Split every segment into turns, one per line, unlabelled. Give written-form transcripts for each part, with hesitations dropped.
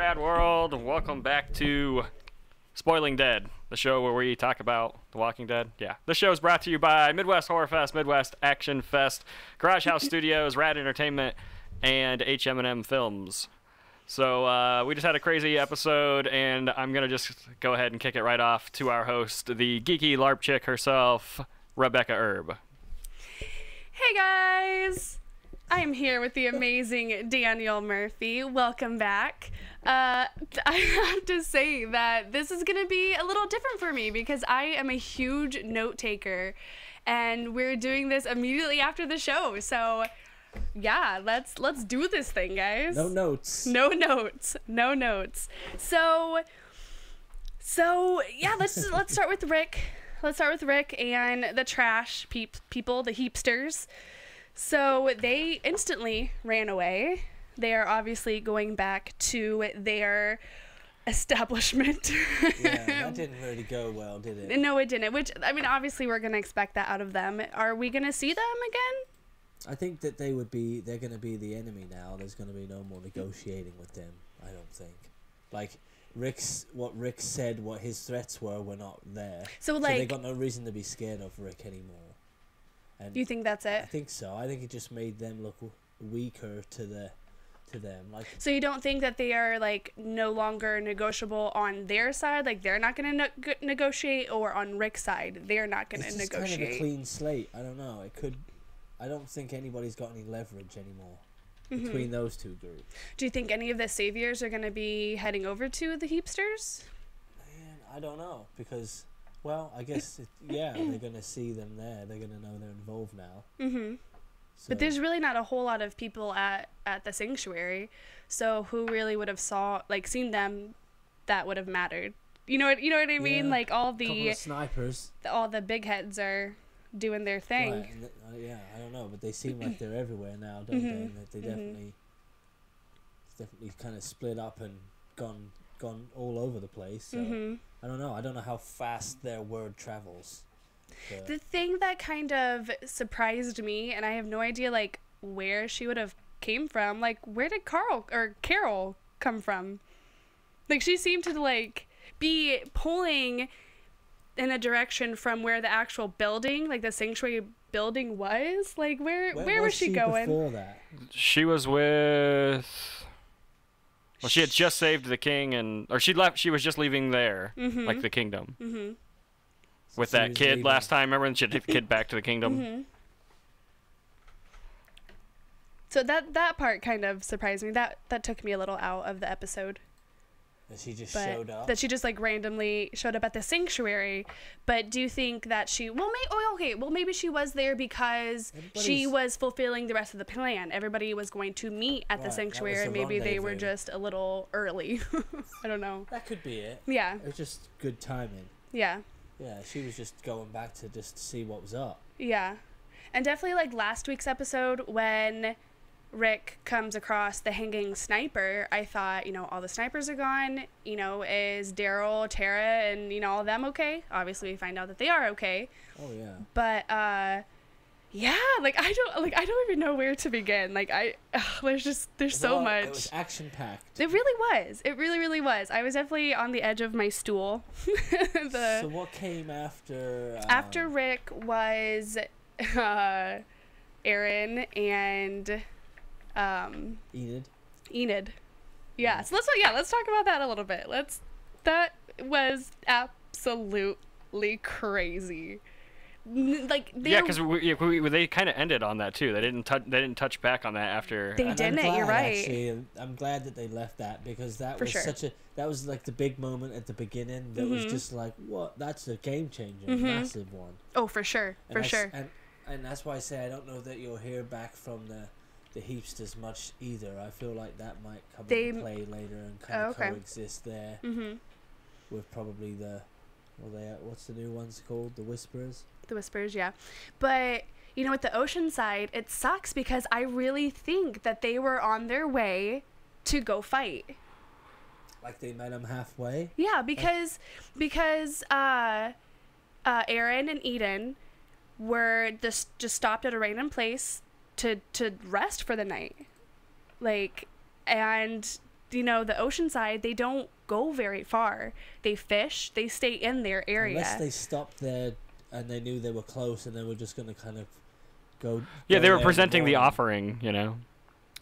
Rad World. Welcome back to Spoiling Dead, the show where we talk about The Walking Dead. Yeah, this show is brought to you by Midwest Horror Fest, Midwest Action Fest, Garage House Studios, Rad Entertainment, and HM&M Films. So we just had a crazy episode, and I'm going to just go ahead and kick it right off to our host, the geeky LARP chick herself, Rebekah Erb.
Hey guys! I am here with the amazing Daniel Murphy. Welcome back. I have to say that this is going to be a little different for me because I am a huge note taker, and we're doing this immediately after the show. So, yeah, let's do this thing, guys.
No notes.
No notes. No notes. So yeah, let's start with Rick. Let's start with Rick and the trash people, the heapsters. So they instantly ran away. They are obviously going back to their establishment.
Yeah, that didn't really go well, did it?
No, it didn't. Which, I mean, obviously we're going to expect that out of them. Are we going to see them again?
I think that they're going to be the enemy now. There's going to be no more negotiating with them, I don't think. Like, what Rick said, what his threats were not there.
So
they got no reason to be scared of Rick anymore. And
you think that's it?
I think so. I think it just made them look weaker to them. Like,
so you don't think that they are like no longer negotiable on their side? Like they're not going to negotiate, or on Rick's side they're not going to negotiate?
It's kind of a clean slate. I don't know. I don't think anybody's got any leverage anymore between those two groups.
Do you think any of the saviors are going to be heading over to the heapsters?
Man, I don't know, because, well, I guess, they're going to see them there. They're going to know they're involved now. Mm-hmm. So.
But there's really not a whole lot of people at the sanctuary, so who really would have seen them that would have mattered? You know what I mean?
Yeah,
like all
couple
the
of snipers.
All the big heads are doing their thing.
Right, and I don't know, but they seem like they're everywhere now, don't they? And that they definitely kind of split up and gone all over the place. So I don't know. I don't know how fast their word travels. But
the thing that kind of surprised me, and I have no idea like where she would have came from. Like, where did Carol come from? Like, she seemed to like be pulling in a direction from where the actual building, like the sanctuary building, was. Like, where was she going?
Before that?
She was with... Well, she had just saved the king, or she was just leaving there, like the kingdom. Mm-hmm. With that kid leaving. Last time, remember when she took the kid back to the kingdom? Mm-hmm.
So that part kind of surprised me. That took me a little out of the episode.
That she just showed up?
That she just like randomly showed up at the sanctuary. But do you think that she... Well, maybe she was there because she was fulfilling the rest of the plan. Everybody was going to meet at the sanctuary, and maybe they were just a little early. I don't know.
That could be it.
Yeah.
It was just good timing.
Yeah.
Yeah, she was just going back to just see what was up.
Yeah. And definitely like last week's episode when Rick comes across the hanging sniper, I thought, all the snipers are gone. Is Daryl, Tara, and, all of them okay? Obviously, we find out that they are okay.
Oh, yeah.
But, yeah, like, I don't even know where to begin. Like, there's so much. It
was action-packed.
It really was. It really, really was. I was definitely on the edge of my stool.
So what came after?
After Rick was, Aaron and... Enid. Yeah. So let's talk about that a little bit. That was absolutely crazy. Like
because they kind of ended on that too. They didn't touch back on that after.
They didn't. You're right.
Actually, I'm glad that they left that, because that was that was like the big moment at the beginning. That was just like, what? That's a game changer, massive one.
Oh, for sure,
And that's why I say I don't know that you'll hear back from the heapsters much either. I feel like that might come into play later and kind of coexist there with probably what's the new ones called? The Whisperers?
The Whisperers, yeah. But, with the ocean side, it sucks because I really think that they were on their way to go fight.
Like they met them halfway?
Yeah, because Aaron and Eden were just stopped at a random place to rest for the night. Like, and the ocean side, they don't go very far. They fish, they stay in their area.
Unless they stopped there and they knew they were close and they were just going to kind of go.
Yeah, they were
there
presenting the
morning.
offering,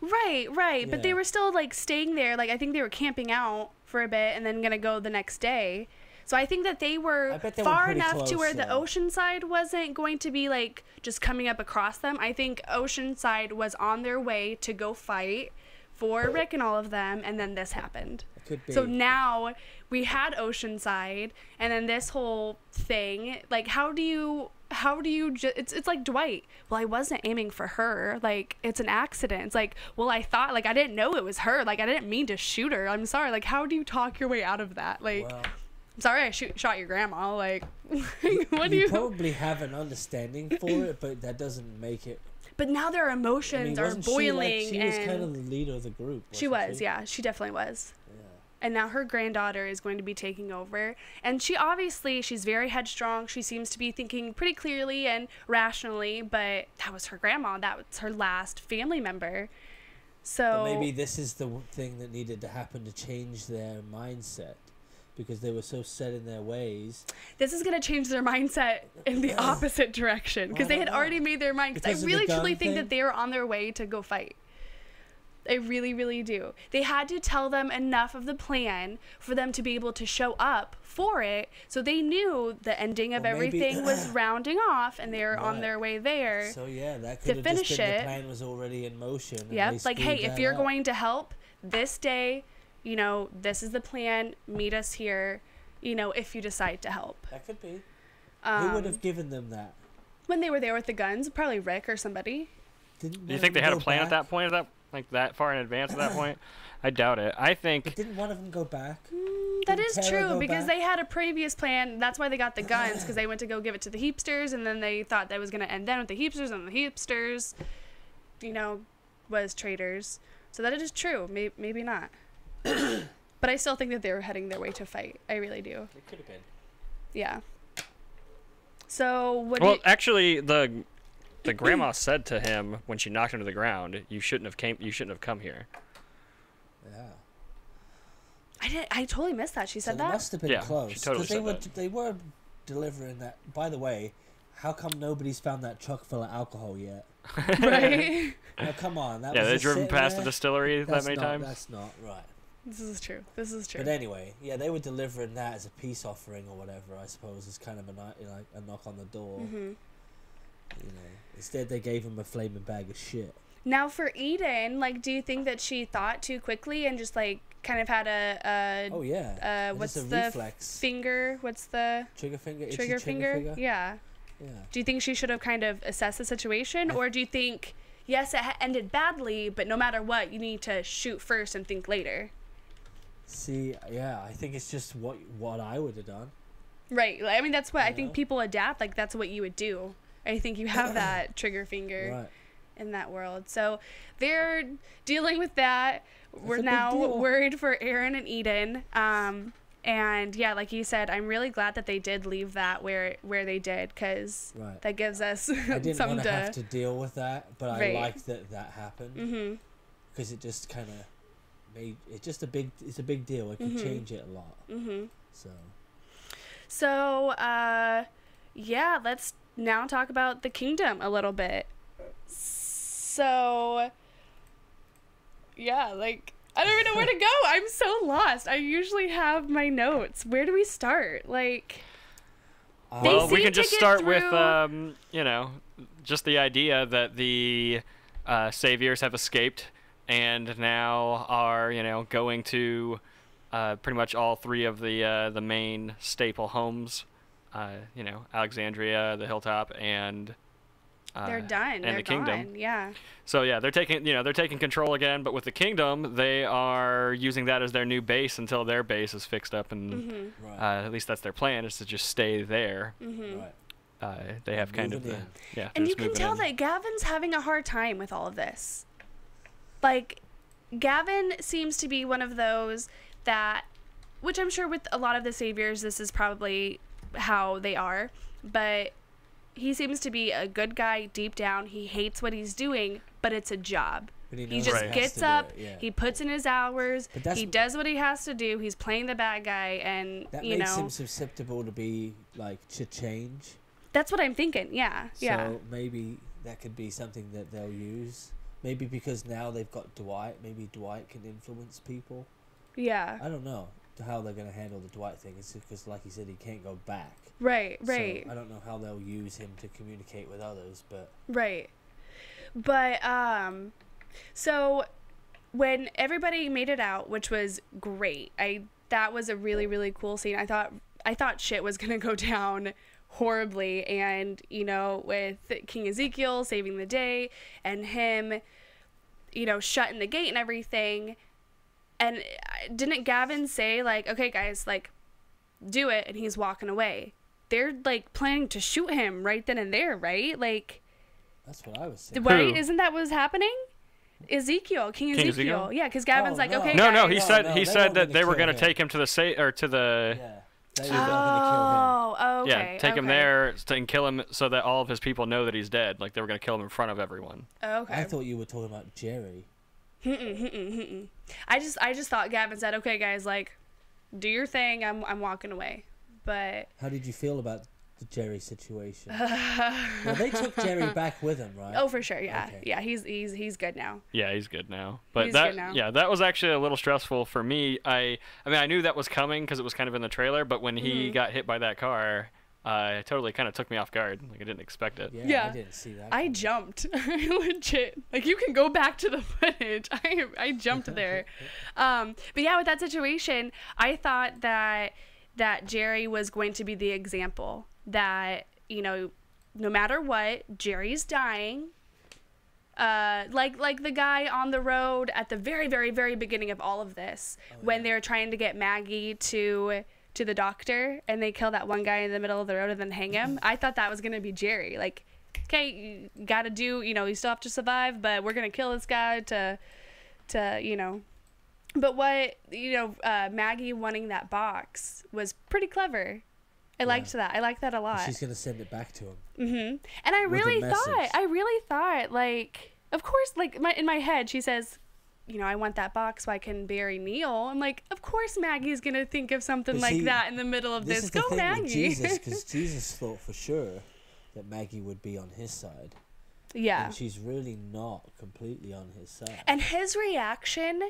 Right.
Yeah.
But they were still like staying there. Like I think they were camping out for a bit and then gonna go the next day. So I think that they were
I bet they
far
were pretty
enough
close,
to where the
though.
ocean side wasn't going to be like just coming up across them. I think ocean side was on their way to go fight for Rick and all of them, and then this happened.
It could be.
So now we had Oceanside, and then this whole thing. Like, how do you it's like Dwight. Well, I wasn't aiming for her. Like, it's an accident. It's like, well, I thought, like, I didn't know it was her. Like, I didn't mean to shoot her. I'm sorry. Like, how do you talk your way out of that? Like,
Well,
I'm sorry I shot your grandma. Like, what do
you
you?
probably have an understanding for it, but that doesn't make it.
But now their
I
emotions
mean,
are
wasn't
boiling.
she was
and
kind of the leader of the group.
she
wasn't
was, yeah. She definitely was.
Yeah.
And now her granddaughter is going to be taking over. And she's very headstrong. She seems to be thinking pretty clearly and rationally, but that was her grandma. That was her last family member. So
But maybe this is the thing that needed to happen to change their mindset, because they were so set in their ways.
this is going to change their mindset in the opposite direction, because they had already made their mind. Because
Because
I
of the
really
gun
truly think
thing?
that they were on their way to go fight. I really, really do. They had to tell them enough of the plan for them to be able to show up for it, so they knew the ending of
Well, maybe-
everything was rounding off, and they were on
Right.
their way there.
So yeah, that
to
could have just
finish
been
it.
the plan was already in motion. And
Yep,
they
like, hey,
screwed
if
that
you're
up.
going to help this day, this is the plan. Meet us here, if you decide to help.
That could be. Who would
Um,
have given them that?
when they were there with the guns? Probably Rick or somebody.
Didn't
Do you think they had a plan at
that?
that point? That far in advance at that point? I doubt it. I think.
But didn't one of them go back?
That
Didn't
is
Tara
true,
go
because
back?
they had a previous plan. That's why they got the guns, because they went to go give it to the Heapsters, and then they thought that was going to end then with the Heapsters, and the Heapsters, was traitors. So that is true. Maybe not. But I still think that they were heading their way to fight. I really do.
It could have been.
Yeah. So what?
Well, actually, the grandma said to him when she knocked him to the ground, "You shouldn't have come here."
Yeah.
I totally missed that. She
So
said
they
that.
must have been
Yeah,
close.
she totally
they
said
were
that.
they were delivering that. By the way, how come nobody's found that truck full of alcohol yet?
Right.
Now, come on. That
Yeah,
was
they've
just
driven
sitting
past the
there.
distillery that
That's
many
not,
times.
That's not right.
This is true.
But anyway, yeah, they were delivering that as a peace offering or whatever. I suppose as kind of a knock on the door.
Mm-hmm.
Instead they gave him a flaming bag of shit.
Now for Eden, do you think that she thought too quickly and just kind of had a
Oh yeah.
what's
Just a
the
reflex.
finger? What's the
Trigger finger. Itchy
trigger finger?
finger.
Yeah.
Yeah.
Do you think she should have kind of assessed the situation, or do you think yes, it ended badly, but no matter what, you need to shoot first and think later?
See, yeah, I think it's just what I would have done.
Right. I mean, that's what I
You
think
know?
people adapt. That's what you would do. I think you have that trigger finger
Right.
in that world. So they're dealing with that. We're
a big
now
deal.
worried for Aaron and Eden. And yeah, like you said, I'm really glad that they did leave that where they did, because
Right.
that gives us
I didn't
something
want to have to deal with that, but
Right.
I liked that happened.
Mm-hmm.
Because it just kind of made it just it's a big deal. It could change it a lot.
Mm-hmm.
So
Yeah, let's now talk about the kingdom a little bit. So, yeah, I don't even know where to go. I'm so lost. I usually have my notes. Where do we start?
Well, we
seem
can
to
just
get
start with,
through-
just the idea that the saviors have escaped and now are, going to pretty much all three of the main staple homes, Alexandria, the Hilltop, and
they're done.
and
They're
the kingdom.
gone. Yeah.
So yeah, they're taking control again. But with the kingdom, they are using that as their new base until their base is fixed up, and
Mm-hmm.
right,
at least that's their plan, is to just stay there.
Mm-hmm.
right.
They have kind of
Moving
the
in.
And
they're
you
just
can
moving
tell
in.
that Gavin's having a hard time with all of this. Gavin seems to be one of those that, which I'm sure with a lot of the saviors, this is probably how they are, but he seems to be a good guy deep down. He hates what he's doing, but it's a job. He just gets up, he puts in his hours, he does what he has to do, he's playing the bad guy, and,
that makes him susceptible to be, like, to change. That's
what I'm thinking, yeah.
So maybe that could be something that they'll use. Maybe because now they've got Dwight, maybe Dwight can influence people.
Yeah.
I don't know how they're going to handle the Dwight thing. It's because, like you said, he can't go back.
Right.
So I don't know how they'll use him to communicate with others, but...
Right. But, so when everybody made it out, which was great, that was a really, really cool scene. I thought shit was going to go down horribly, and, with King Ezekiel saving the day, and him, shutting the gate and everything. And didn't Gavin say, like, okay, guys, like, do it, and he's walking away? They're, like, planning to shoot him right then and there, right? Like...
That's what I was saying.
Right? Isn't that what was happening? King Ezekiel. Yeah, because Gavin's like, okay,
no,
guys.
no, he said that they were going to take him to the They were going to kill him.
Oh, okay.
Yeah, take him there and kill him so that all of his people know that he's dead. Like, they were going to kill him in front of everyone.
Okay.
I thought you were talking about Jerry.
I just thought Gavin said, okay, guys, like, do your thing. I'm walking away. But
how did you feel about the Jerry situation? Well, they took Jerry back with them, right?
Oh, for sure, yeah. Okay. Yeah, he's good now.
Yeah, he's good now. But that was actually a little stressful for me. I mean, I knew that was coming because it was kind of in the trailer, but when he got hit by that car, it totally kind of took me off guard. Like, I didn't expect it.
Yeah. I didn't see that.
I jumped. Legit. Like, you can go back to the footage. I jumped there. But yeah, with that situation, I thought that Jerry was going to be the example that, no matter what, Jerry's dying. Like the guy on the road at the very, very, very beginning of all of this, when they're trying to get Maggie to the doctor, and they kill that one guy in the middle of the road and then hang him. I thought that was going to be Jerry. Like, okay, you got to do, you still have to survive, but we're going to kill this guy to. But what, Maggie wanting that box was pretty clever. I liked that. I liked that a lot.
She's going to send it back to him.
Mm-hmm. And I really thought, like, of course, like, in my head, she says, I want that box so I can bury Neil. I'm like, of course Maggie's going to think of something like that in the middle of this. Go, Maggie.
Because Jesus thought for sure that Maggie would be on his side.
Yeah.
And she's really not completely on his side.
And his reaction...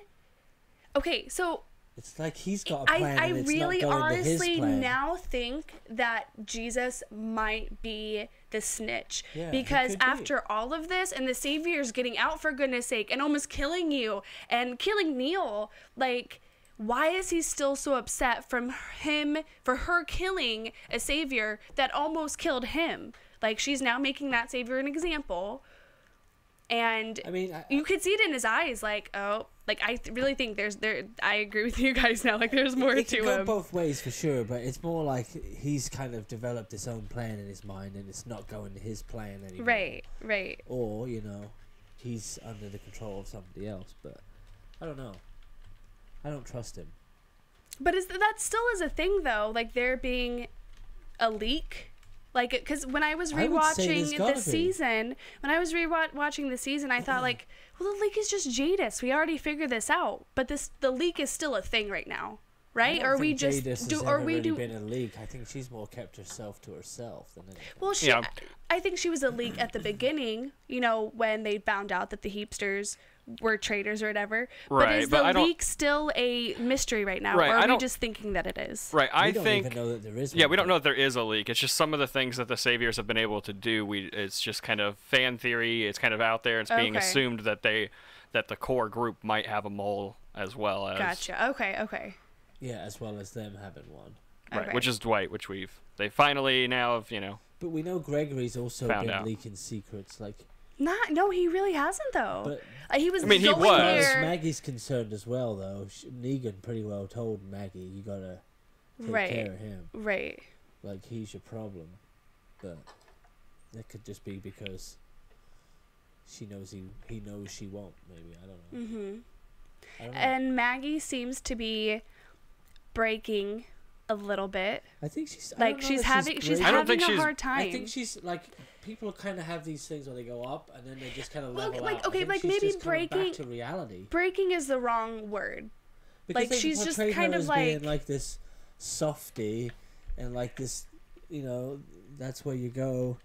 Okay, so...
It's like he's got a plan
I
and it's
really
not going
honestly
to his plan.
now think that Jesus might be the snitch.
Yeah,
because after all of this, and the Savior's getting out for goodness sake and almost killing you and killing Neil, like, why is he still so upset for her killing a Savior that almost killed him? Like, she's now making that Savior an example. And
I mean,
you could see it in his eyes, like, oh, like, I really think I agree with you guys now, like, there's more to him. It can
go both ways for sure, but it's more like he's kind of developed his own plan in his mind, and it's not going to his plan anymore.
Right.
Or, he's under the control of somebody else, but I don't know. I don't trust him.
But that still is a thing, though, like, there being a leak. Like, because when I was rewatching the season, I thought, like, well, the leak is just Jadis. We already figured this out. But the leak is still a thing right now, right?
I don't think Jadis has ever really been a leak. I think she's more kept herself to herself than anything.
Well, I think she was a leak at the beginning, when they found out that the Heapsters were traitors or whatever.
Right,
but is the leak still a mystery right now? Or are we just thinking that it is?
Right,
we don't even know that there is one.
Yeah, we don't know that there is a leak. It's just some of the things that the Saviors have been able to do. It's just kind of fan theory. It's kind of out there. It's being assumed that the core group might have a mole as well as...
Gotcha. Okay.
Yeah, as well as them having one.
Right, which is Dwight, they finally now have,
But we know Gregory's also been leaking secrets, like...
No, he really hasn't, though.
But
he was.
I mean, he was.
There.
Maggie's concerned as well, though. Negan pretty well told Maggie, "You gotta take care of him."
Right.
Like, he's your problem, but that could just be because she knows he knows she won't. Maybe I don't know.
Mm-hmm. And Maggie seems to be breaking a little bit.
I think she's
like she's having a hard time.
I think she's like, people kind of have these things where they go up and then they just kind of level out.
Okay, like maybe breaking
back to reality.
Breaking is the wrong word.
Because
like she's just kind of like
being like this softy, and like this, that's where you go.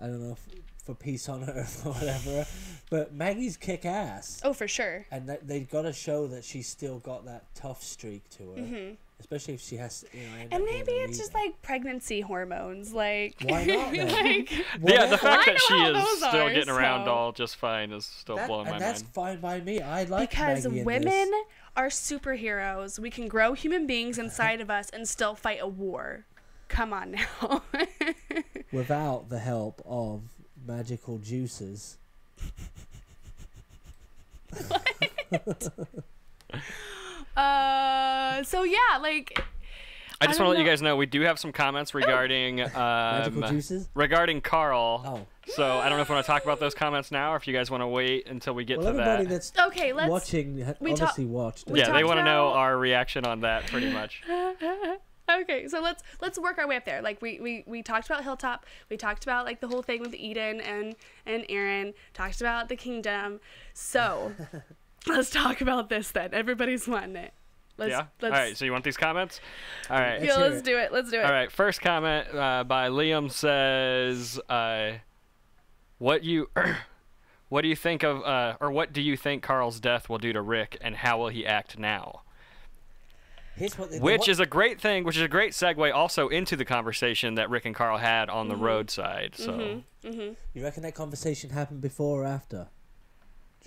I don't know, for peace on earth or whatever. But Maggie's kick ass.
Oh, for sure.
And they've got to show that she's still got that tough streak to her. Mm-hmm. Especially if she has,
and maybe it's just like pregnancy hormones, like.
Why not? Then?
The fact that she is still getting around all just fine is still blowing my mind.
That's fine by me. I like
because
Maggie
women are superheroes. We can grow human beings inside of us and still fight a war. Come on now.
Without the help of magical juices.
What? So yeah, like.
I just want to let you guys know we do have some comments regarding
magical juices?
regarding Carl.
Oh.
So I don't know if we want to talk about those comments now, or if you guys want to wait until we get to that.
Everybody that's watching obviously watched.
Yeah, they want to know our reaction on that pretty much.
Okay, so let's work our way up there. Like we talked about Hilltop. We talked about like the whole thing with Eden and Aaron. Talked about the kingdom. So let's talk about this then. Everybody's wanting it. Let's,
All right, so you want these comments? All right.
Yeah, let's do it. Let's do it.
All right, first comment by Liam says, what do you think of, or what do you think Carl's death will do to Rick, and how will he act now? Which is a great thing, which is a great segue also into the conversation that Rick and Carl had on the roadside. So,
you reckon that conversation happened before or after?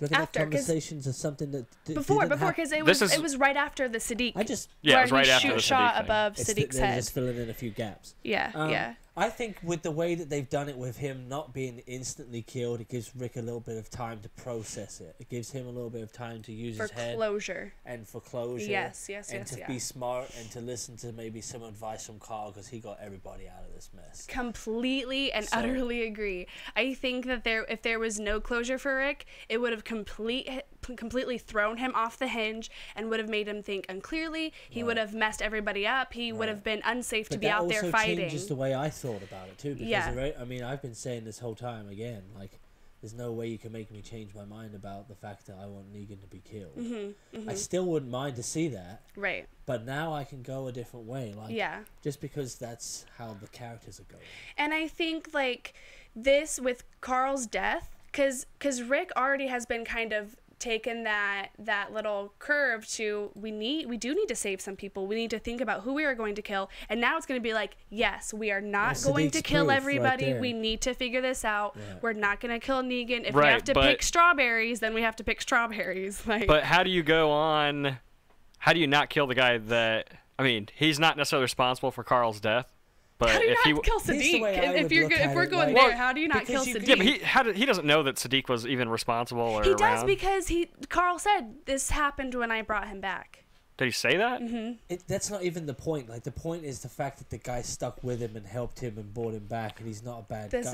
Do you reckon that conversations are something that
before because it was right after the Sadiq.
It was right after the Sadiq
shot
thing.
Above Sadiq's head.
They're just filling in a few gaps.
Yeah.
I think with the way that they've done it with him not being instantly killed, it gives Rick a little bit of time to process it. It gives him a little bit of time to use his head. For closure.
Yes.
And to be smart and to listen to maybe some advice from Carl, because he got everybody out of this mess.
Completely and utterly agree. I think that if there was no closure for Rick, it would have completely thrown him off the hinge and would have made him think unclearly. He would have messed everybody up. He would have been unsafe to be out there fighting.
That also changes the way I thought about it too, because I mean, I've been saying this whole time again, like, there's no way you can make me change my mind about the fact that I want Negan to be killed. I still wouldn't mind to see that,
right?
But now I can go a different way, like, just because that's how the characters are going.
And I think like this with Carl's death, because Rick already has been kind of taken that little curve to we do need to save some people. We need to think about who we are going to kill, and now it's going to be like, yes, we are not going to kill everybody. We need to figure this out. We're not going to kill Negan. If we have to pick strawberries, then we have to pick strawberries. Like,
but how do you go on? How do you not kill the guy that? I mean, he's not necessarily responsible for Carl's death. But
how do you not kill Sadiq? If we're going there, how do you not kill Sadiq?
Yeah, but he doesn't know that Sadiq was even responsible or
He
around.
does, because Carl said this happened when I brought him back.
Did he say that?
That's not even the point. Like, the point is the fact that the guy stuck with him and helped him and brought him back, and he's not a bad guy.
This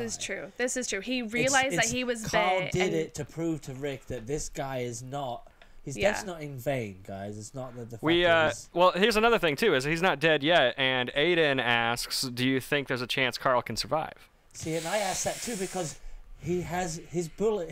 is true. He realized that he was bad.
Carl did it to prove to Rick that this guy is not. His death's not in vain, guys. It's not that the fact
well, here's another thing too: is he's not dead yet. And Aiden asks, "Do you think there's a chance Carl can survive?"
See, and I asked that too because he has his bullet.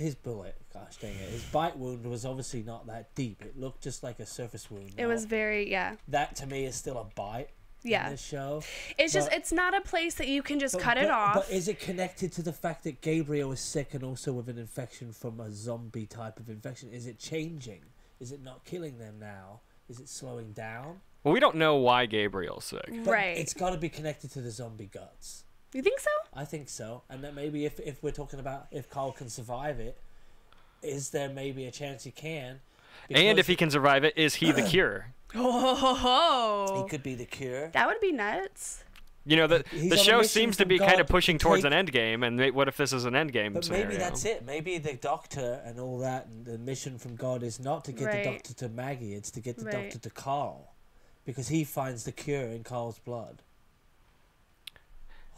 Gosh dang it! His bite wound was obviously not that deep. It looked just like a surface wound.
It was very That
to me is still a bite. In this show.
It's not a place that you can just cut it off.
But is it connected to the fact that Gabriel is sick and also with an infection from a zombie type of infection? Is it changing? Is it not killing them now? Is it slowing down?
Well, we don't know why Gabriel's sick.
But it's got to be connected to the zombie guts.
You think so?
I think so. And then maybe if we're talking about if Carl can survive it, is there maybe a chance he can?
And if he can survive it, is he the cure?
Oh,
he could be the cure.
That would be nuts.
You know, the show seems to be kind of pushing towards an end game, and what if this is an end game scenario?
Maybe that's it. Maybe the doctor and all that, and the mission from God is not to get the doctor to Maggie, it's to get the doctor to Carl. Because he finds the cure in Carl's blood.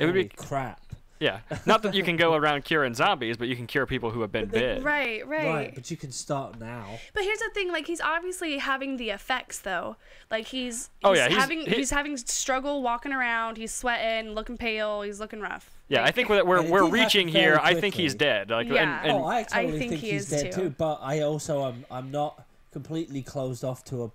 Holy crap.
Yeah, not that you can go around curing zombies, but you can cure people who have been bit.
Right.
Right, but you can start now.
But here's the thing, like, he's obviously having the effects, though. Like, he's having struggle walking around. He's sweating, looking pale. He's looking rough.
Yeah,
like,
I think we're reaching here. I think he's dead. Like,
yeah.
I totally
think he
he's
is
dead too. But I also I'm not completely closed off to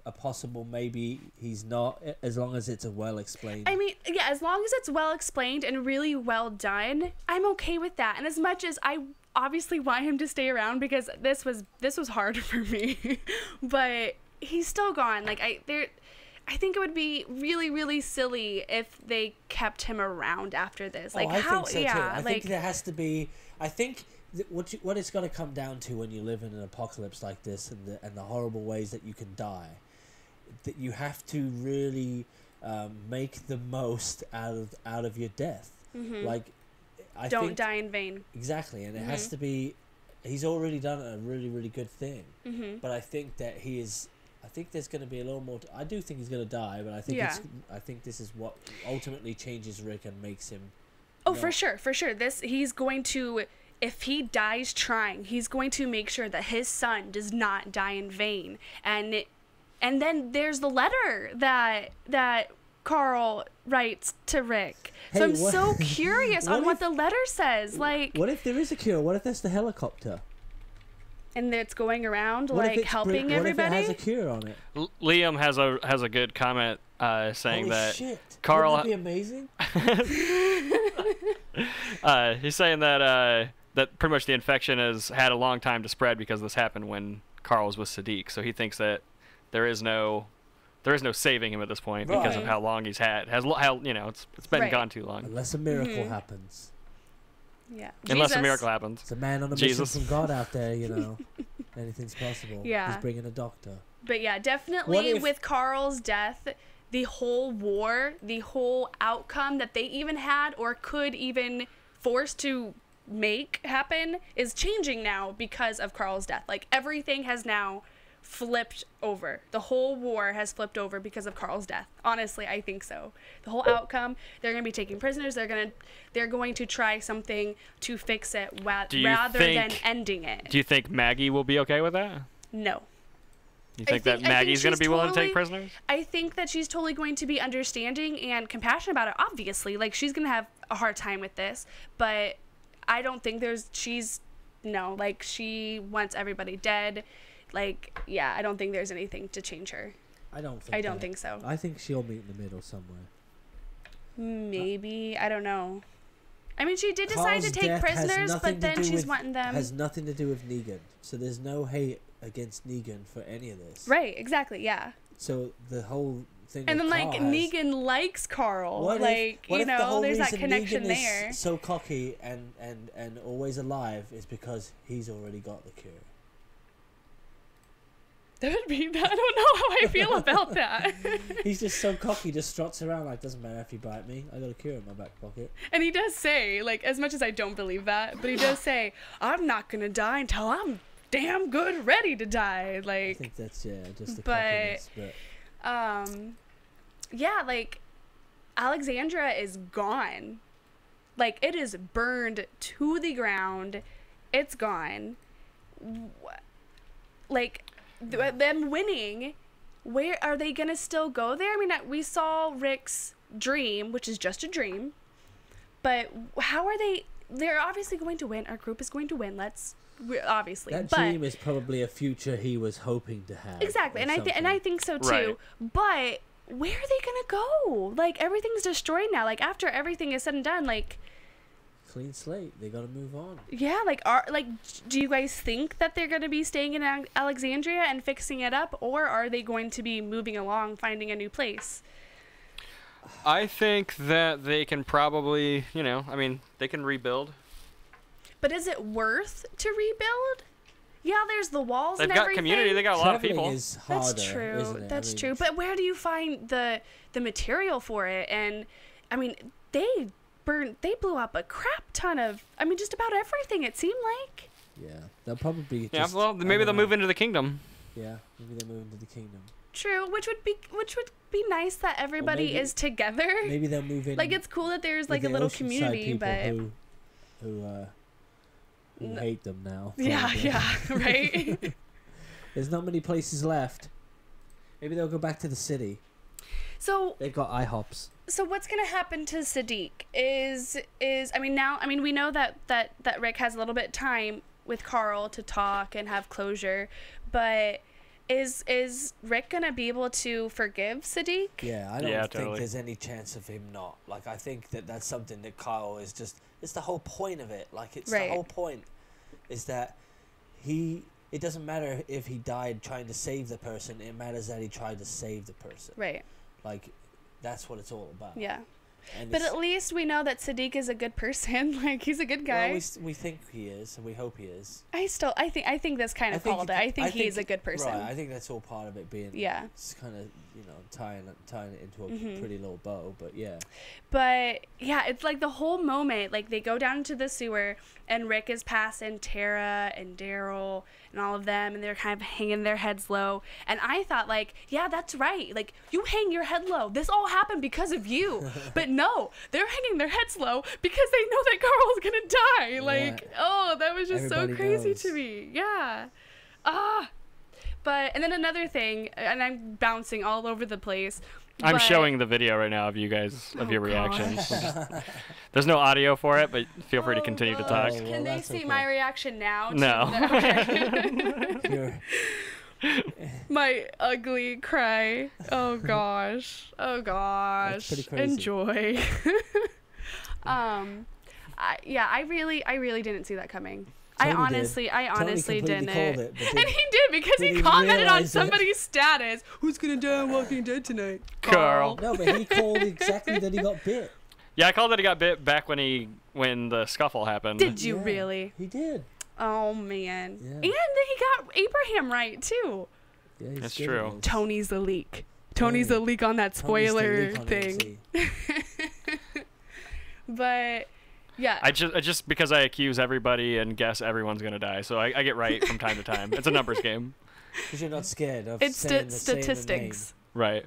a possible maybe he's not, as long as it's well explained.
I mean, yeah, as long as it's well explained and really well done, I'm okay with that. And as much as I obviously want him to stay around, because this was hard for me, but he's still gone. Like, I think it would be really, really silly if they kept him around after this. Like,
I
how?
think so
Yeah,
too. I think there has to be. I think what it's going to come down to when you live in an apocalypse like this, and the horrible ways that you can die, that you have to really make the most out of your death.
Mm-hmm.
Like,
don't die in vain.
Exactly, and it has to be. He's already done a really, really good thing, but I think that he is. I think there's going to be a little more. I do think he's going to die, but I think I think this is what ultimately changes Rick and makes him.
Oh, for sure. He's going to. If he dies trying, he's going to make sure that his son does not die in vain. And then there's the letter that Carl writes to Rick. So I'm so curious on what the letter says. Like,
what if there is a cure? What if that's the helicopter?
And it's going around, like, helping everybody?
What if it has a cure on it?
Liam has a good comment saying
Holy
that
shit.
Carl.
Wouldn't that be amazing?
He's saying that pretty much the infection has had a long time to spread because this happened when Carl was with Sadiq. So he thinks that there is no saving him at this point because of how long he's had. It's been gone too long.
Unless a miracle happens.
Yeah.
Unless a miracle happens.
It's a man on a mission from God out there, Anything's possible.
Yeah.
He's bringing a doctor.
But yeah, definitely with Carl's death, the whole war, the whole outcome that they even had or could even force to make happen is changing now because of Carl's death. Like, everything has now flipped over. The whole war has flipped over because of Carl's death. Honestly, I think so. The whole outcome, they're going to be taking prisoners. They're going to try something to fix it rather than ending it.
Do you think Maggie will be okay with that?
No.
You think that Maggie's going to be willing to take prisoners?
I think that she's totally going to be understanding and compassionate about it, obviously. Like, she's going to have a hard time with this, but I don't think she wants everybody dead. Like, yeah, I don't think there's anything to change her.
I don't think
so.
I think she'll meet in the middle somewhere.
Maybe. I don't know. I mean, she did decide to take prisoners, but then she's wanting them.
Has nothing to do with Negan. So there's no hate against Negan for any of this.
Right, exactly, yeah.
So the whole thing.
And then, Negan likes Carl. What if there's that connection
Negan
there.
Is so cocky and always alive is because he's already got the cure.
I don't know how I feel about that.
He's just so cocky, just struts around like, doesn't matter if you bite me, I got a cure in my back pocket.
And he does say, like, as much as I don't believe that, but he does say, I'm not gonna die until I'm damn good ready to die. Like,
I think that's just the cockiness,
yeah, like, Alexandra is gone. Like, it is burned to the ground. It's gone. Like, them winning, where are they gonna still go there? I mean, we saw Rick's dream, which is just a dream, but how are they're obviously going to win. Our group is going to win. Obviously
that dream is probably a future he was hoping to have.
Exactly, and I think so too. Right. But where are they gonna go? Like, everything's destroyed now. Like, after everything is said and done, like,
clean slate. They gotta move on.
Yeah, do you guys think that they're gonna be staying in Alexandria and fixing it up, or are they going to be moving along, finding a new place?
I think that they can probably, they can rebuild.
But is it worth to rebuild? Yeah, there's the walls and
everything. They've got community. They got a lot of people.
Is harder,
that's true.
Isn't it?
That's true. But where do you find the material for it? And I mean, they blew up a crap ton of, just about everything, it seemed like.
Yeah, they'll probably
maybe they'll move into the kingdom.
Yeah, maybe they'll move into the kingdom.
True, which would be nice that everybody is together.
Maybe they'll move in.
Like, it's cool that there's like a little community, but
who hate them now.
Yeah, right.
There's not many places left. Maybe they'll go back to the city.
So
they've got IHOPs.
So what's gonna happen to Sadiq is we know that Rick has a little bit of time with Carl to talk and have closure, but is Rick gonna be able to forgive Sadiq?
Yeah, I don't think there's any chance of him not. Like, I think that's something that Carl is just. It's the whole point of it. Like, it's the whole point is that it doesn't matter if he died trying to save the person. It matters that he tried to save the person.
Right.
Like, that's what it's all about.
Yeah. But at least we know that Sadiq is a good person. Like, he's a good guy.
Well, we think he is, and we hope he is.
I think this kind of called it. I think he is a good person.
Right. I think that's all part of it being.
Yeah.
It's kind of tying it into a pretty little bow, but yeah.
But yeah, it's like the whole moment. Like, they go down into the sewer, and Rick is passing Tara and Daryl and all of them, and they're kind of hanging their heads low. And I thought, like, yeah, that's right. Like, you hang your head low. This all happened because of you. But no, they're hanging their heads low because they know that Carl's gonna die. Like, oh, that was just so crazy to me. Yeah. But, and then another thing, and I'm bouncing all over the place.
I'm showing the video right now of you guys, of your reactions. There's no audio for it, but feel free to continue to talk.
Can they see my reaction now?
No.
My ugly cry. Oh gosh.
That's pretty crazy.
Enjoy. I really didn't see that coming. I honestly didn't.
And
he did because he commented on somebody's status. Who's gonna die on Walking Dead tonight?
Carl.
No, but he called exactly that he got bit.
Yeah, I called that he got bit back when the scuffle happened.
Did you really?
He did.
Oh man.
Yeah.
And then he got Abraham right too.
Yeah,
that's true.
Tony's the leak. Tony's the leak on that spoiler thing. But yeah.
I just because I accuse everybody and guess everyone's gonna die, so I get right from time to time. It's a numbers game.
Because you're not scared of
it's
statistics.
Right.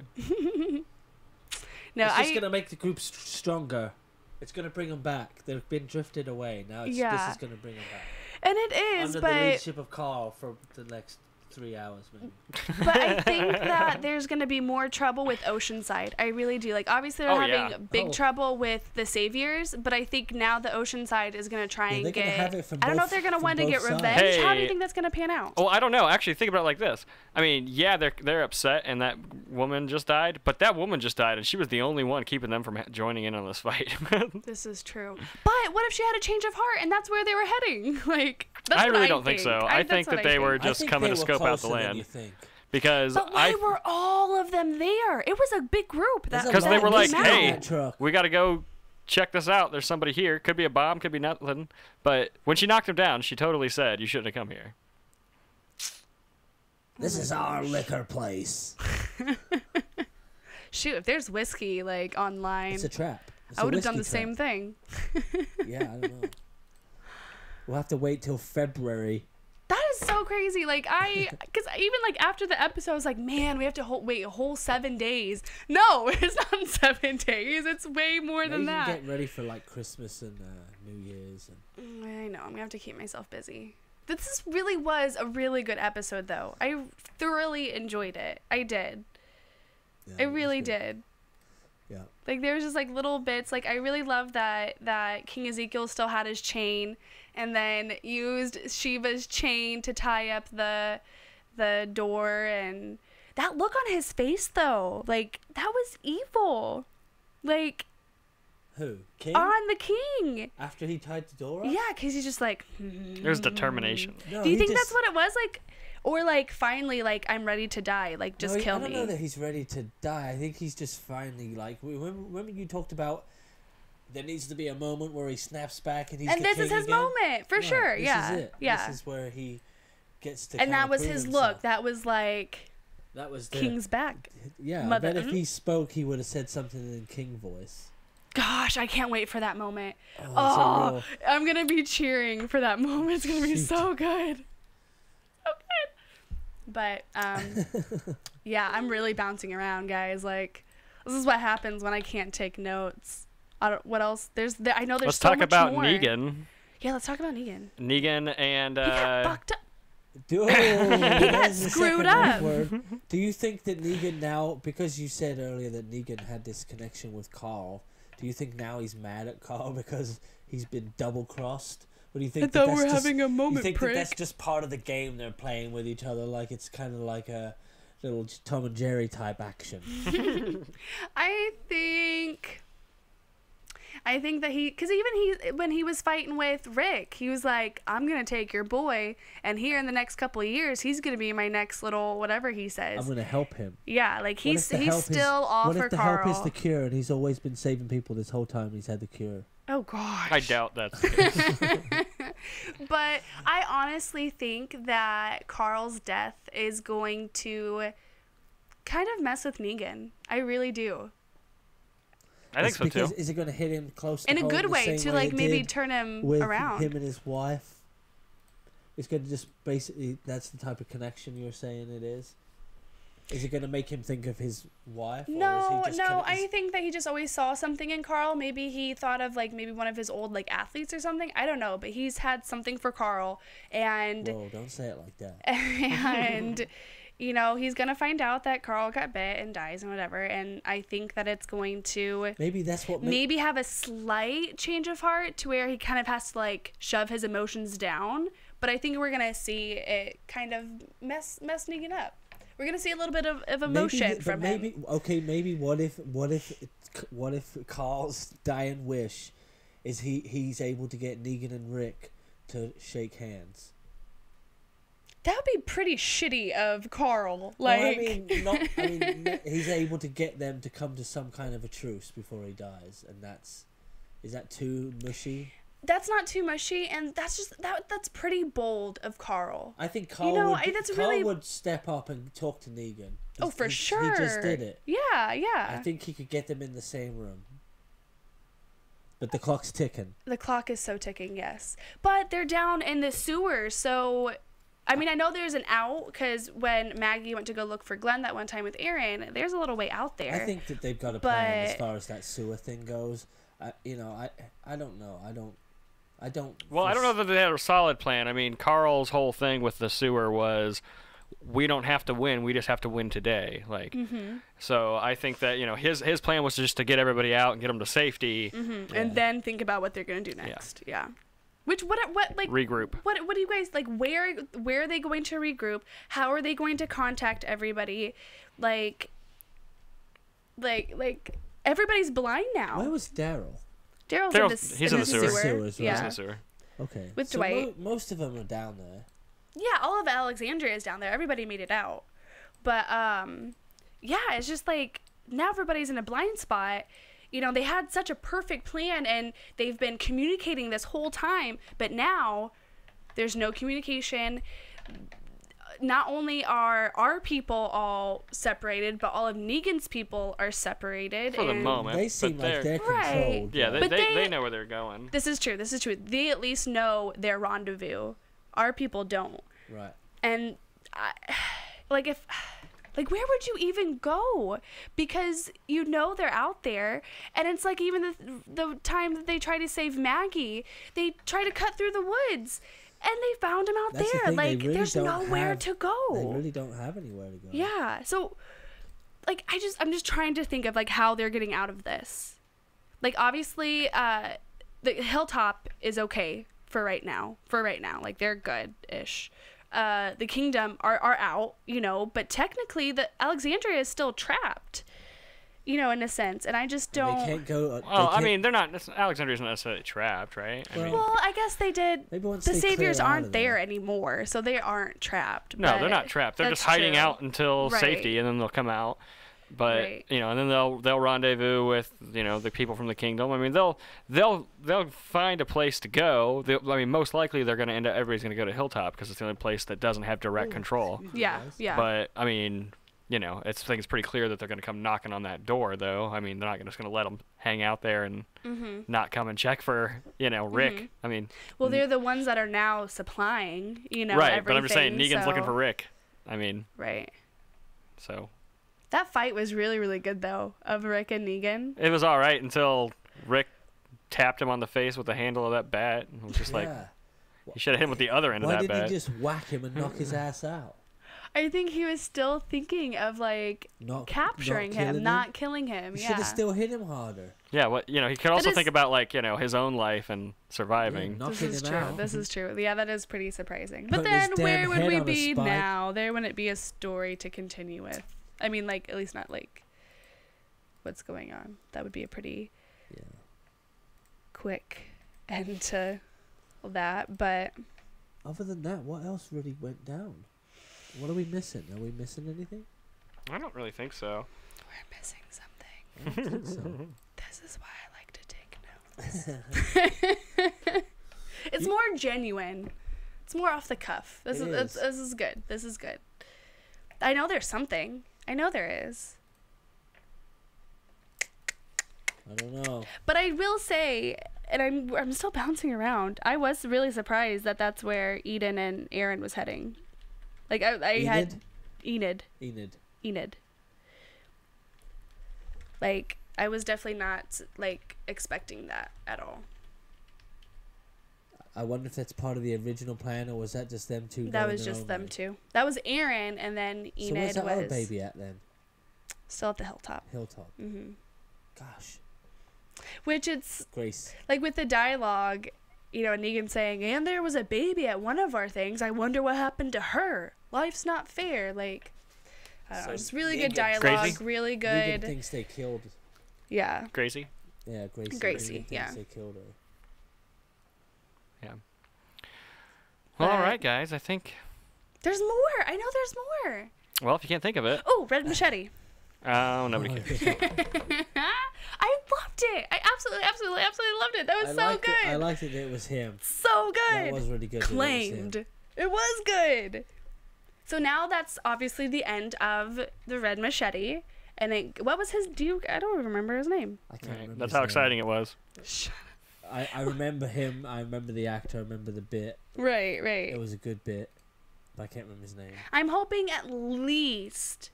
No, it's just gonna make the group stronger. It's gonna bring them back. They've been drifted away. Now this is gonna bring them back.
And it is,
under the leadership of Carl for the next 3 hours, maybe.
But I think that there's going to be more trouble with Oceanside. I really do. Like, obviously they're having big trouble with the Saviors, but I think now the Oceanside is going to try and get... I don't know if they're going to want to get revenge. Hey. How do you think that's going to pan out?
Oh, I don't know. Actually, think about it like this. I mean, yeah, they're upset and that woman just died, but that woman just died and she was the only one keeping them from joining in on this fight.
This is true. But what if she had a change of heart and that's where they were heading? Like, that's
I really don't think so. I think that they were just coming to scope out the land. Because
but why were all of them there? It was a big group.
Because they were like, hey, we got to go check this out. There's somebody here. Could be a bomb, could be nothing. But when she knocked him down, she totally said, you shouldn't have come here.
This is our liquor place.
Shoot, if there's whiskey, like, online...
It's a trap.
I would have done the same thing.
Yeah, I don't know. We'll have to wait till February.
That is so crazy. Like, because even like after the episode, I was like, man, we have to wait a whole 7 days. No, it's not 7 days. It's way more than that.
You can get ready for like Christmas and New Year's.
I know. I'm gonna have to keep myself busy. This really was a really good episode, though. I thoroughly enjoyed it. I did. Yeah, I really did.
Yeah.
Like, there's just like little bits. Like, I really love that King Ezekiel still had his chain, and then used Shiva's chain to tie up the door, and that look on his face though, like, that was evil. Like,
who? King?
On the king.
After he tied the door up?
Yeah, because he's just like...
There's determination.
No, do you think that's what it was? Like, or like, finally, like, I'm ready to die. Like, just kill me.
I don't know that he's ready to die. I think he's just finally, like... Remember you talked about there needs to be a moment where he snaps back and he's
and this is his moment, for sure.
This is it. Yeah. This is where he gets to...
And that was his look. That was like...
That was
King's back.
Yeah, I bet if he spoke, he would have said something in King voice.
Gosh, I can't wait for that moment. Oh, I'm going to be cheering for that moment. It's going to be so good. So good. But yeah, I'm really bouncing around, guys. Like, this is what happens when I can't take notes. What else? I know there's
let's
so
talk
much
about
more.
Negan.
Yeah, let's talk about Negan.
Negan and
He got fucked up.
Dude,
He got screwed up.
Do you think that Negan now, because you said earlier that Negan had this connection with Carl, do you think now he's mad at Carl because he's been double-crossed? Or do you think
I thought we're having a moment,
you think
prick.
that that's just part of the game they're playing with each other, like it's kind of like a little Tom and Jerry type action?
I think that because even when he was fighting with Rick, he was like, I'm going to take your boy, and here in the next couple of years, he's going to be my next little whatever he says.
I'm going to help him.
Yeah, like he's still all for Carl. What if the help
is the cure, and he's always been saving people this whole time he's had the cure?
Oh, gosh.
I doubt that's the case.
But I honestly think that Carl's death is going to kind of mess with Negan. I really do.
I think so too.
Is it going to hit him close to
in a
home
good way to like maybe turn him
with
around?
Him and his wife. It's going to just basically, that's the type of connection you're saying it is. Is it going to make him think of his wife?
No, I think that he just always saw something in Carl. Maybe he thought of like maybe one of his old like athletes or something. I don't know, but he's had something for Carl, and
whoa, don't say it like that.
And you know, he's gonna find out that Carl got bit and dies and whatever, and I think that it's going to
maybe that's what
maybe have a slight change of heart to where he kind of has to like shove his emotions down. But I think we're gonna see it kind of mess Negan up. We're gonna see a little bit of emotion from him.
Okay, maybe what if Carl's dying wish is he's able to get Negan and Rick to shake hands?
That would be pretty shitty of Carl. Like,
he's able to get them to come to some kind of a truce before he dies, and is that too mushy?
That's not too mushy, and that's just that's pretty bold of Carl.
I think Carl would step up and talk to Negan.
Oh, for sure.
He just did it.
Yeah.
I think he could get them in the same room. But the clock's ticking. The
clock is so ticking, yes. But they're down in the sewer, so I mean, I know there's an out because when Maggie went to go look for Glenn that one time with Aaron, there's a little way out there.
I think that they've got a plan as far as that sewer thing goes. I don't know.
Well, I don't know that they had a solid plan. I mean, Carl's whole thing with the sewer was, we don't have to win. We just have to win today. Like, so I think that his plan was just to get everybody out and get them to safety,
and then think about what they're gonna do next. Yeah. Which what like
regroup?
What do you guys like? Where are they going to regroup? How are they going to contact everybody? Like everybody's blind now.
Where was Daryl?
Daryl's
in the sewer.
Sewers, right?
Yeah.
He's in the sewer.
Okay.
With Dwight.
Most of them are down there.
Yeah, all of Alexandria is down there. Everybody made it out. But yeah, it's just like now everybody's in a blind spot. They had such a perfect plan and they've been communicating this whole time, but now there's no communication. Not only are our people all separated, but all of Negan's people are separated.
For the moment.
They seem like they're controlled.
Yeah, they know where they're going.
This is true. They at least know their rendezvous. Our people don't.
Right.
And, where would you even go? Because they're out there. And it's like even the time that they try to save Maggie, they try to cut through the woods. And they found him out there. Like, there's nowhere to go.
They really don't have anywhere to go.
Yeah. So, I'm just trying to think of, how they're getting out of this. Obviously, the Hilltop is okay for right now. Like, they're good-ish. The Kingdom are out, but technically, the Alexandria is still trapped. In a sense, and I just don't.
They can't go.
I mean, they're not. Alexandria's not necessarily trapped, right?
Well, I guess they did.
Maybe once
the Saviors aren't
there
there anymore, so they aren't trapped.
No, they're not trapped. They're just hiding out until safety, and then they'll come out. But and then they'll rendezvous with the people from the Kingdom. I mean, they'll find a place to go. Most likely they're going to end up. Everybody's going to go to Hilltop because it's the only place that doesn't have direct control.
Yeah.
But I mean. I think it's pretty clear that they're going to come knocking on that door, though. I mean, they're not just going to let them hang out there and not come and check for, Rick. I mean,
well, they're the ones that are now supplying,
right?
everything,
but I'm just saying, Negan's looking for Rick. I mean,
right.
So
That fight was really, really good, though, of Rick and Negan.
it was all right until Rick tapped him on the face with the handle of that bat. And was just like, he should have hit him with the other end of that bat.
Why didn't he just whack him and knock his ass out?
I think he was still thinking of, like, capturing him, not killing him.
You should have still hit him harder.
Yeah, he could also think about, like, his own life and surviving.
Yeah,
this is true.
out.
This is true. Yeah, that is pretty surprising. But
Putting
then
his
where
damn
would
head
we
on a
be
spike.
now? There wouldn't be a story to continue with. I mean, like, at least not, like, what's going on. That would be a pretty quick end to that. But
other than that, what else really went down? What are we missing? Are we missing anything?
I don't really think so.
we're missing something.
I don't think so.
This is why I like to take notes. It's more genuine. It's more off the cuff. This is good. This is good. I know there's something. I know there is.
I don't know.
But I will say, and I'm still bouncing around. I was really surprised that that's where Eden and Aaron was heading. Like I had Enid. Like I was definitely not like expecting that at all.
I wonder if that's part of the original plan, or was that just them two?
That was just them two. That was Aaron, and then Enid
so where's that
was
other baby at then?
Still at the hilltop.
Mm-hmm. Gosh.
Which it's
Grace.
Like with the dialogue, Negan saying, "And there was a baby at one of our things. I wonder what happened to her. Life's not fair." Like, I don't know. It's really good dialogue.
Gracie?
Really good.
Negan thinks they killed.
Yeah.
Gracie?
Yeah, Gracie.
Gracie,
Negan thinks they killed her.
Yeah. Well, all right, guys. I think.
There's more. I know there's more.
Well, if you can't think of it.
Oh, Red Machete.
Oh, nobody cares.
I loved it. I absolutely loved it. That was so good.
I liked it that it was him.
So good.
That was really good.
Claimed. It was good. So now that's obviously the end of the Red Machete. And what was his I don't remember his name.
I can't remember.
That's how exciting it was.
I remember him. I remember the actor. I remember the bit.
Right.
It was a good bit. But I can't remember his name.
I'm hoping at least,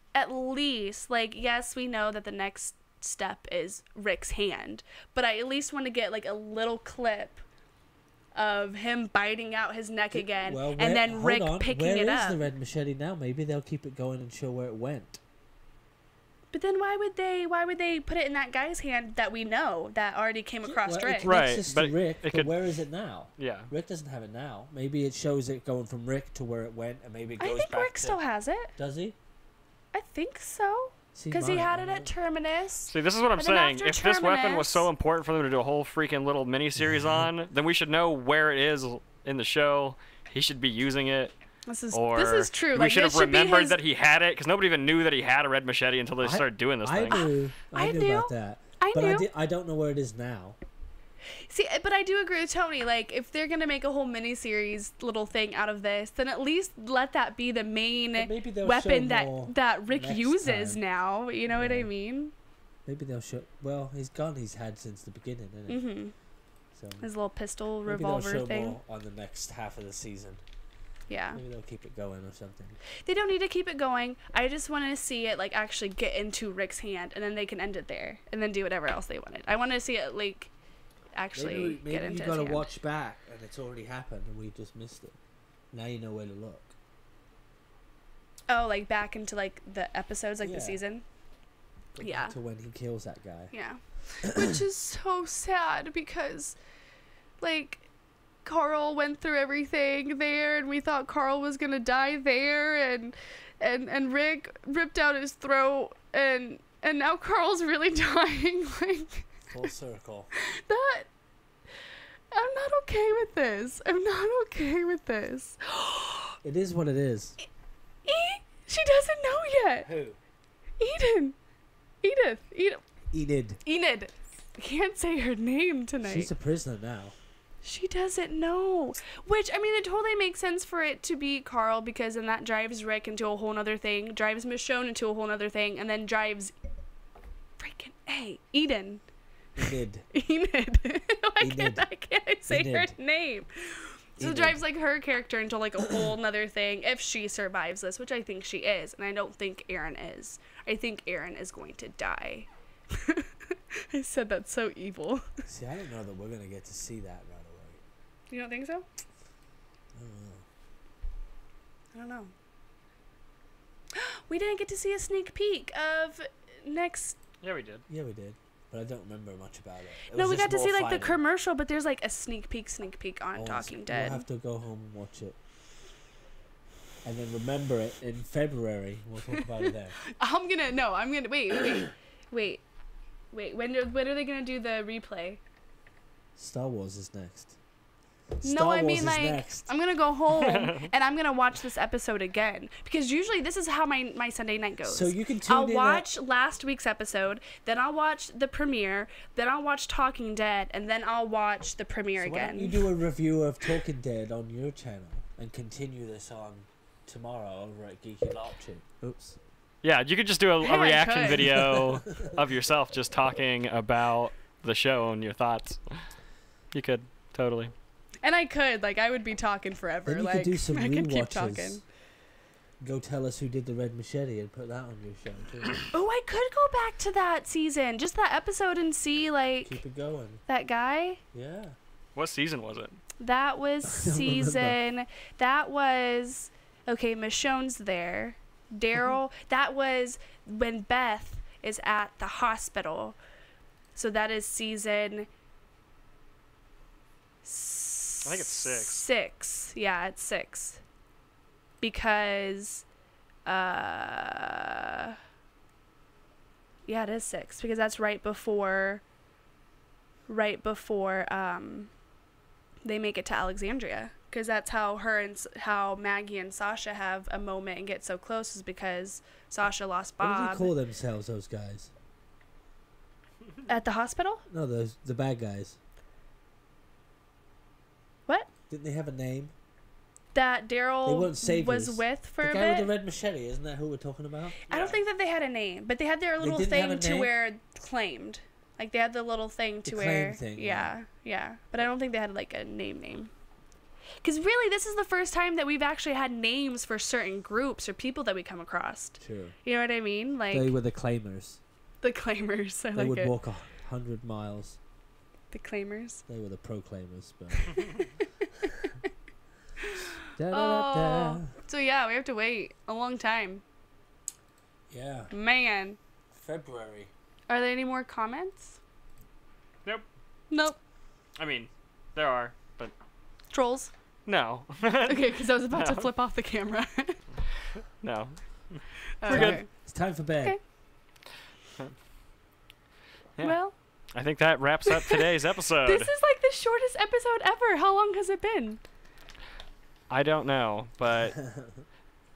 like, yes, we know that the next step is Rick's hand, but I at least want to get, like, a little clip of him biting out his neck again, and then Rick picking it up.
Where is the Red Machete now? Maybe they'll keep it going and show where it went.
But then why would they put it in that guy's hand that we know that already came across Rick?
Right,
It's to Rick, but where is it now?
Yeah.
Rick doesn't have it now. Maybe it shows it going from Rick to where it went, and maybe it goes back.
I think Rick still has it.
Does he?
I think so. Because he had it at Terminus.
See, this is what I'm saying. If this weapon was so important for them to do a whole freaking little mini-series on, then we should know where it is in the show. He should be using it.
This is true.
We should have remembered that he had it, because nobody even knew that he had a red machete until they started doing this thing.
I knew about that.
I knew.
I don't know where it is now.
See, but I do agree with Tony. Like, if they're gonna make a whole miniseries little thing out of this, then at least let that be the main weapon that Rick uses now. You know what I mean?
Maybe they'll show. Well, his gun he's had since the beginning, isn't it?
Mm-hmm.
So
his little pistol
maybe
revolver
they'll show
thing.
More on the next half of the season.
Yeah.
Maybe they'll keep it going or something.
They don't need to keep it going. I just want to see it like actually get into Rick's hand, and then they can end it there, and then do whatever else they wanted. I want to see it like actually get into his hand. Maybe you got
to watch back, and it's already happened, and we just missed it. Now you know where to look.
Oh, like back into like the episodes, like the season.
Go back to when he kills that guy.
Yeah, which is so sad because, like, Carl went through everything there, and we thought Carl was gonna die there, and Rick ripped out his throat, and now Carl's really dying. Like,
full circle.
That I'm not okay with this. I'm not okay with this.
It is what it is.
She doesn't know yet.
Who?
Enid. I can't say her name tonight.
She's a prisoner now.
She doesn't know. Which, I mean, it totally makes sense for it to be Carl, because then that drives Rick into a whole nother thing, drives Michonne into a whole nother thing, and then drives Eden. Enid. Why can't I say her name? So it drives like her character into like a whole nother thing if she survives this, which I think she is, and I don't think Aaron is. I think Aaron is going to die. I said that so evil.
See, I don't know that we're gonna get to see that right away.
You don't think so?
I don't know.
I don't know. We didn't get to see a sneak peek of next.
Yeah, we did.
Yeah, we did. But I don't remember much about it.
No, we got to see like the commercial, but there's like a sneak peek on Talking Dead.
We'll have to go home and watch it. And then remember it in February. We'll talk about it then.
I'm gonna wait. When are they gonna do the replay?
Star Wars is next.
I'm gonna go home and I'm gonna watch this episode again because usually this is how my Sunday night goes.
So you can tune
I'll watch last week's episode, then I'll watch the premiere, then I'll watch Talking Dead, and then I'll watch the premiere again. Why don't
you do a review of Talking Dead on your channel and continue this on tomorrow over at Geeky Larpchick? Oops.
Yeah, you could just do a reaction video of yourself just talking about the show and your thoughts. You could, totally.
And I could, I would be talking forever.
Then you could do some
I could keep talking.
rewatches. Go tell us who did the Red Machete and put that on your show too.
Oh, I could go back to that season, just that episode, and see
keep it going.
That guy.
Yeah.
What season was it?
That was season. That was okay. Michonne's there. Daryl. That was when Beth is at the hospital. So that is season.
I think it's 6.
6. Yeah, it's 6. Because, yeah, it is 6 because that's right before, they make it to Alexandria. Because that's how Maggie and Sasha have a moment and get so close is because Sasha lost Bob.
What do they call themselves, those guys?
At the hospital?
No, the bad guys.
What?
Didn't they have a name?
That Daryl was with for a bit?
The guy with the red machete, isn't that who we're talking about?
I don't think that they had a name, but they had their little thing to where claimed. Like, they had the little thing to where...
thing,
yeah. But I don't think they had, a name. Because really, this is the first time that we've actually had names for certain groups or people that we come across.
True.
You know what I mean?
They were the Claimers.
The Claimers,
They would walk 100 miles.
The Claimers?
They were the Proclaimers, but...
So yeah, we have to wait a long time.
Yeah.
Man.
February.
Are there any more comments?
Nope. I mean, there are, but...
Trolls?
No.
Okay, because I was about to flip off the camera.
No.
We're good.
It's time for bed.
Okay.
Yeah.
Well...
I think that wraps up today's episode.
This is the shortest episode ever. How long has it been?
I don't know, but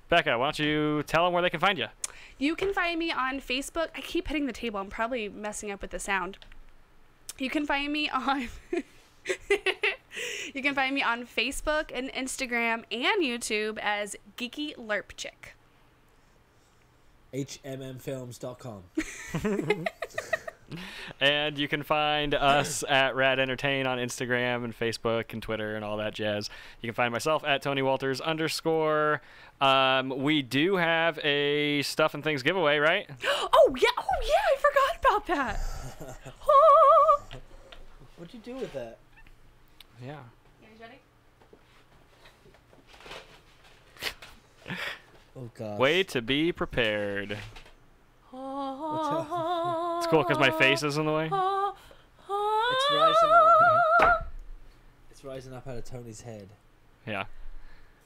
Becca, why don't you tell them where they can find you?
You can find me on Facebook. I keep hitting the table. I'm probably messing up with the sound. You can find me on You can find me on Facebook and Instagram and YouTube as Geeky Larpchick.
HMMfilms.com.
And you can find us at Rad Entertain on Instagram and Facebook and Twitter and all that jazz. You can find myself at TonyWalters_. We do have a Stuff and Things giveaway, right?
Oh yeah, I forgot about that. Oh.
What'd you do with that?
Yeah.
You ready?
Oh gosh.
Way to be prepared. It's cool because my face is in the way.
It's rising up out of Tony's head.
Yeah.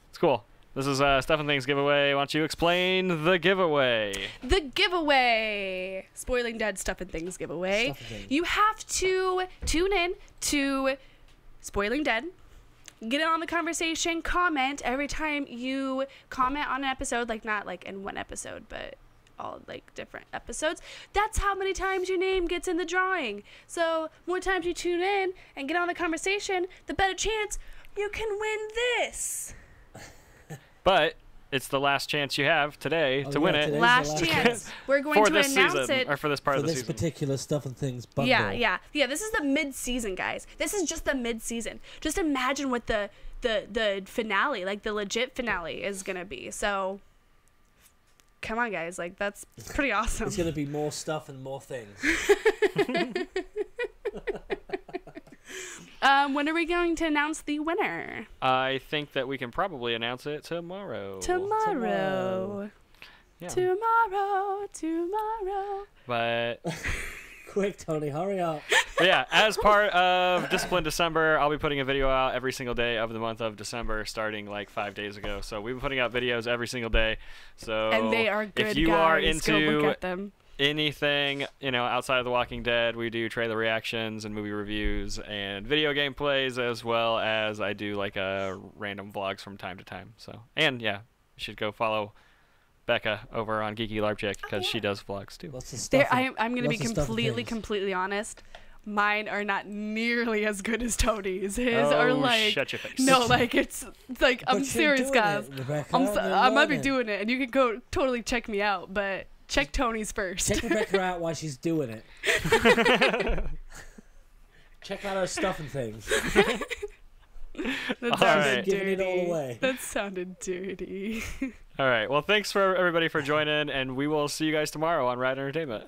It's cool. This is Stuff and Things giveaway. Why don't you explain the giveaway?
The giveaway. Spoiling Dead Stuff and Things giveaway.
Stuff and Things.
You have to tune in to Spoiling Dead. Get in on the conversation. Comment every time you comment on an episode. Not in one episode, but all different episodes. That's how many times your name gets in the drawing. So more times you tune in and get on the conversation, the better chance you can win this.
But it's the last chance you have today to win it.
Last chance. We're going to announce it.
Or for this part of the season.
For this particular Stuff and Things bundle.
Yeah. This is the mid-season, guys. This is just the mid-season. Just imagine what the finale, like the legit finale, is going to be. So, come on, guys. Like, that's pretty awesome.
It's going to be more stuff and more things.
When are we going to announce the winner?
I think that we can probably announce it tomorrow.
Tomorrow.
Yeah.
Tomorrow.
But
quick, Tony, hurry up.
But yeah, as part of Discipline December, I'll be putting a video out every single day of the month of December, starting like 5 days ago. So we've been putting out videos every single day. So
and they are good,
if you
guys.
are into
go look at them.
Anything, outside of The Walking Dead, we do trailer reactions and movie reviews and video game plays, as well as I do like random vlogs from time to time. So, and yeah, you should go follow Becca over on Geeky LARP Chick because she does vlogs too.
I'm going to be completely honest. Mine are not nearly as good as Tony's. His are like,
shut your face.
No, like it's like I'm serious, guys. I might be doing it, and you can go totally check me out, but check Tony's first.
Check Rebekah out while she's doing it. Check out her Stuff and Things.
That sounded
Giving it all away.
That sounded dirty.
All right. Well, thanks for everybody for joining, and we will see you guys tomorrow on Rad Entertainment.